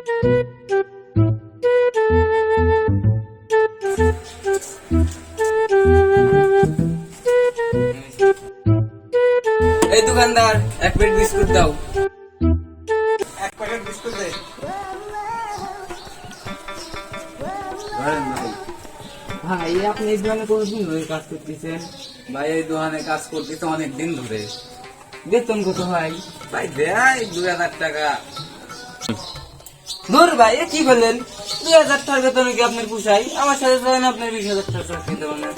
এই দোকানদার, এক প্লেট বিস্কুট দাও। এক প্যাকেট বিস্কুট দে। ভাই আপনি এই দোকানে কতদিন ধরে কাজ করতেছেন? ভাই এই দোকানে কাজ করতেছে অনেক দিন ধরে। বেতন কত ভাই? ভাই দেয় 2000 টাকা। ধর ভাই, এ কি বললেন? 2000 টাকা বেতনে কি আপনার পোষাই? আমার সাথে ধরেন আপনার 20,000 টাকা চাকরি দেবেন না।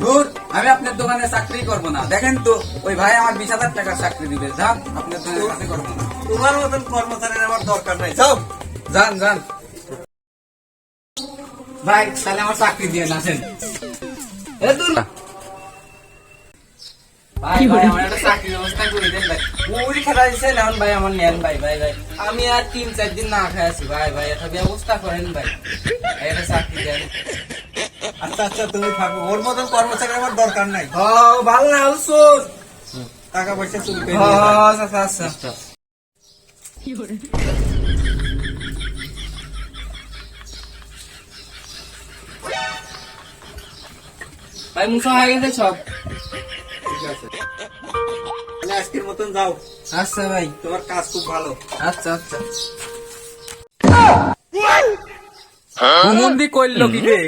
ধুর, আমি আপনার দোকানে চাকরি করবো না। দেখেন তো ওই ভাই আমার 20,000 টাকা চাকরি দিবে। যান, আপনার দোকানে চাকরি করবো না। তোমার মতন কর্মচারীর আমার দরকার নাই, যাও। যান যান ভাই, তাহলে আমার চাকরি দিয়ে আসেন। এ দূর। ভাই ভাই, আমার একটা চাকরির ব্যবস্থা করে দেন ভাই। পুরি খেলা দিচ্ছেন এখন ভাই, আমার নেন ভাই। ভাই ভাই, আমি আর 3-4 দিন না খাই আছি ভাই। ভাই একটা ব্যবস্থা করেন ভাই, একটা চাকরি দেন। আচ্ছা আচ্ছা, তুমি থাকো, ওর মতন কর্মচারী আমার দরকার নাই। ভালো না হুজুর। টাকা পয়সা চলবে। আচ্ছা আচ্ছা। ভাই মুসা হয়ে গেছে সব। ঠিক আছে, তাহলে আজকের মতন যাও। আচ্ছা ভাই। তোমার কাজ খুব ভালো। আচ্ছা আচ্ছা। হুমন্দি করলো কি রে?